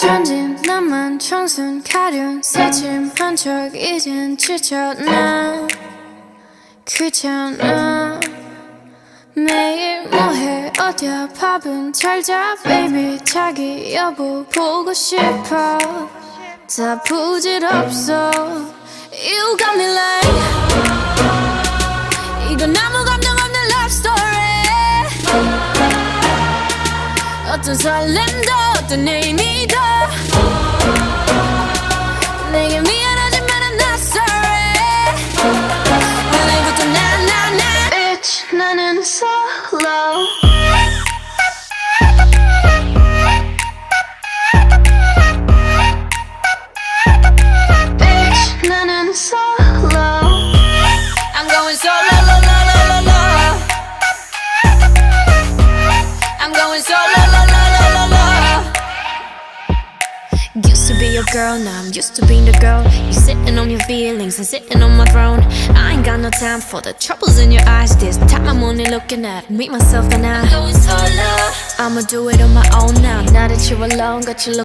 천진 나만 청순 가련 새침한 척 이젠 지쳤나 귀찮아 매일 뭐해 어디야 밥은 잘자 baby 자기 여보 보고 싶어 다 부질없어 You got me like 이건 아무 감정 없는 love story 어떤 설렘도 어떤 의미도 내게 미안하지만 I'm not sorry 오늘부터 나 Bitch 나는 solo Bitch 나는 solo I'm going solo lo lo lo lo lo I'm going solo lo lo lo lo lo Used to be your girl, now I'm used to being the girl. You sitting on your feelings and sitting on my throne. I ain't got no time for the troubles in your eyes. This time I'm only looking at me, myself and I. I'm going solo. I'ma do it on my own now. Now that you're alone, got you looking